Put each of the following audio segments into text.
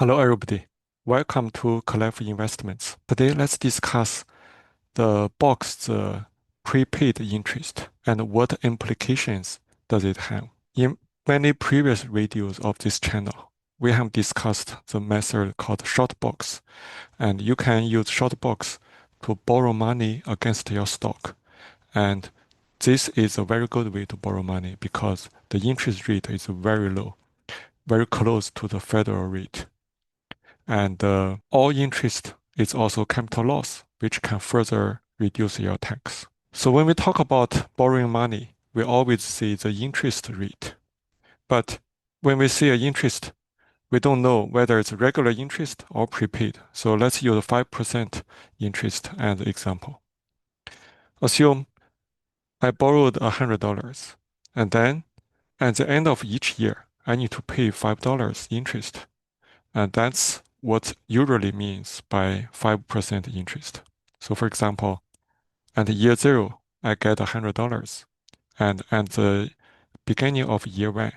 Hello, everybody. Welcome to Collect Investments. Today, let's discuss the box, the prepaid interest, and what implications does it have. In many previous videos of this channel, we have discussed the method called short box, and you can use short box to borrow money against your stock. And this is a very good way to borrow money because the interest rate is very low, very close to the federal rate. And all interest is also capital loss, which can further reduce your tax. So when we talk about borrowing money, we always see the interest rate. But when we see an interest, we don't know whether it's regular interest or prepaid. So let's use 5% interest as an example. Assume I borrowed $100, and then at the end of each year, I need to pay $5 interest. And that's what usually means by 5% interest. So for example, at year zero, I get $100. And at the beginning of year one,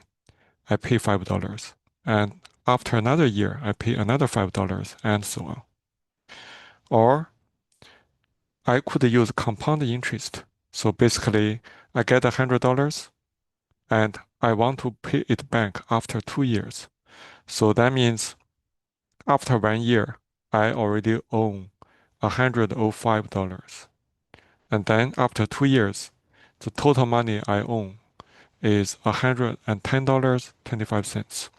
I pay $5. And after another year, I pay another $5 and so on. Or I could use compound interest. So basically, I get $100 and I want to pay it back after 2 years. So that means after 1 year, I already own $105. And then after 2 years, the total money I own is $110.25.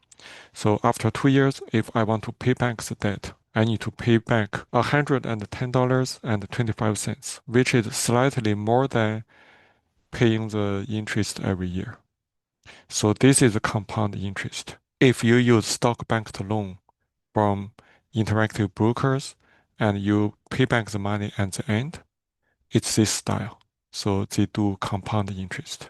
So after 2 years, if I want to pay back the debt, I need to pay back $110.25, which is slightly more than paying the interest every year. So this is a compound interest. If you use stock-backed loan from interactive brokers and you pay back the money at the end, it's this style. So they do compound interest.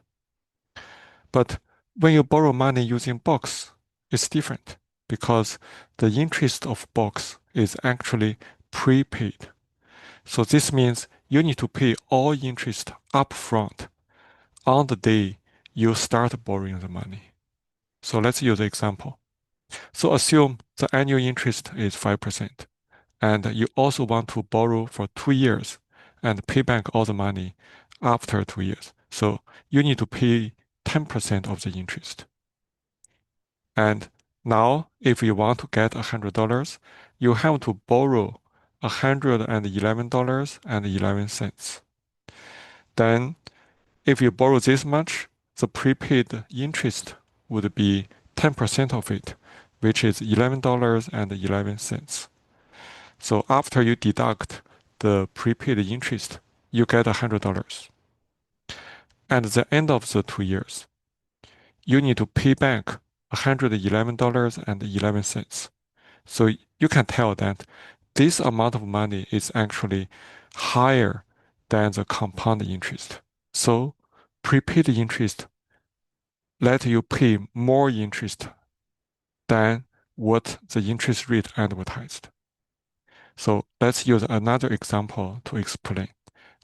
But when you borrow money using box, it's different because the interest of box is actually prepaid. So this means you need to pay all interest upfront on the day you start borrowing the money. So let's use an example. So assume the annual interest is 5%, and you also want to borrow for 2 years and pay back all the money after 2 years. So you need to pay 10% of the interest. And now, if you want to get $100, you have to borrow $111.11. Then, if you borrow this much, the prepaid interest would be 10% of it, which is $11.11. So after you deduct the prepaid interest, you get $100. At the end of the 2 years, you need to pay back $111.11. So you can tell that this amount of money is actually higher than the compound interest. So prepaid interest let you pay more interest than what the interest rate advertised. So let's use another example to explain.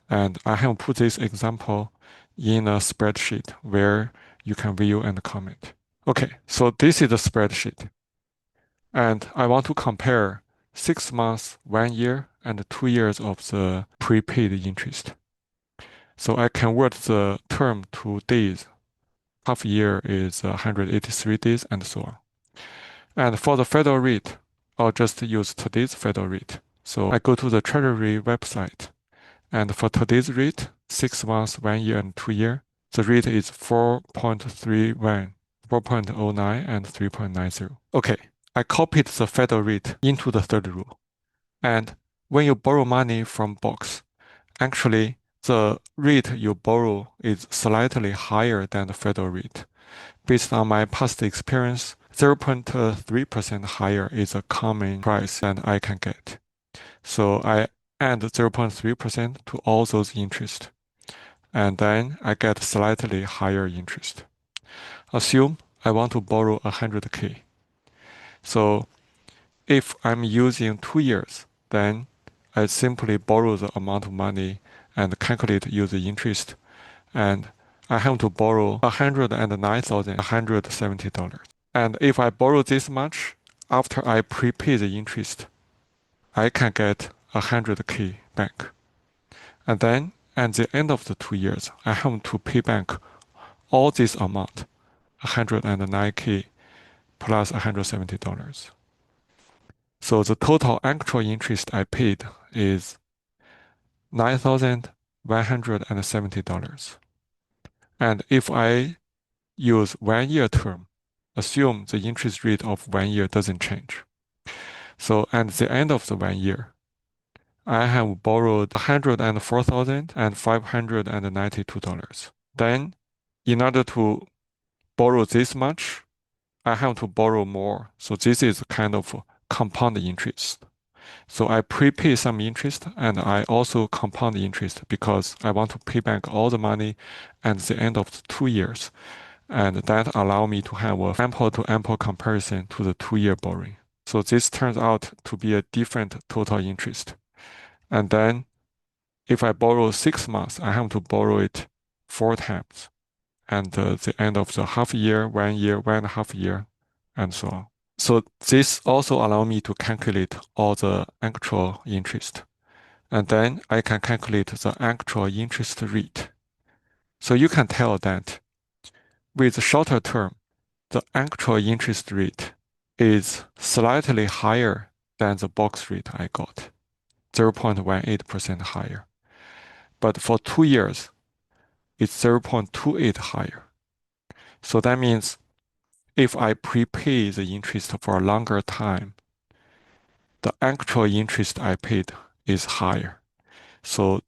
And I have put this example in a spreadsheet where you can view and comment. Okay, so this is a spreadsheet. And I want to compare 6 months, 1 year, and 2 years of the prepaid interest. So I convert the term to days. Half year is 183 days, and so on. And for the federal rate, I'll just use today's federal rate. So I go to the Treasury website. And for today's rate, 6 months, 1 year, and 2 year, the rate is 4.31, 4.09, and 3.90. Okay, I copied the federal rate into the third rule. And when you borrow money from box, actually the rate you borrow is slightly higher than the federal rate. Based on my past experience, 0.3% higher is a common price that I can get. So I add 0.3% to all those interest. And then I get slightly higher interest. Assume I want to borrow 100K. So if I'm using 2 years, then I simply borrow the amount of money and calculate using interest. And I have to borrow $109,170. And if I borrow this much, after I prepay the interest, I can get 100K back. And then at the end of the 2 years, I have to pay back all this amount, 109K plus $170. So the total actual interest I paid is $9,170. And if I use 1 year term, assume the interest rate of 1 year doesn't change. So at the end of the 1 year, I have borrowed $104,592. Then, in order to borrow this much, I have to borrow more. So this is kind of compound interest. So I prepay some interest and I also compound the interest because I want to pay back all the money at the end of the 2 years. And that allow me to have a ample to ample comparison to the 2 year borrowing. So this turns out to be a different total interest. And then if I borrow 6 months, I have to borrow it 4 times. And the end of the half year, 1 year, 1.5 year, and so on. So this also allow me to calculate all the actual interest. And then I can calculate the actual interest rate. So you can tell that with shorter term, the actual interest rate is slightly higher than the box rate I got, 0.18% higher. But for 2 years, it's 0.28 higher. So that means if I prepay the interest for a longer time, the actual interest I paid is higher. So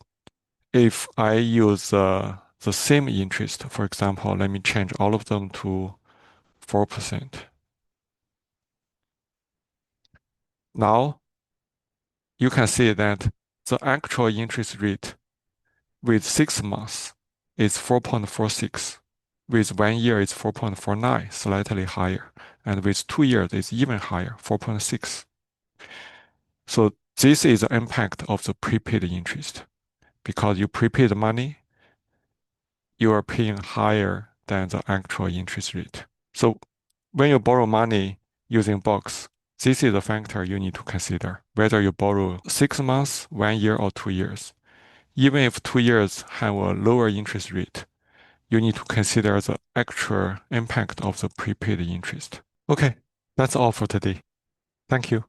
if I use the same interest, for example, let me change all of them to 4%. Now you can see that the actual interest rate with 6 months is 4.46. With 1 year, it's 4.49, slightly higher. And with 2 years, it's even higher, 4.6. So this is the impact of the prepaid interest. Because you prepay the money, you are paying higher than the actual interest rate. So when you borrow money using box, this is a factor you need to consider, whether you borrow 6 months, 1 year, or 2 years. Even if 2 years have a lower interest rate, you need to consider the actual impact of the prepaid interest. Okay, that's all for today. Thank you.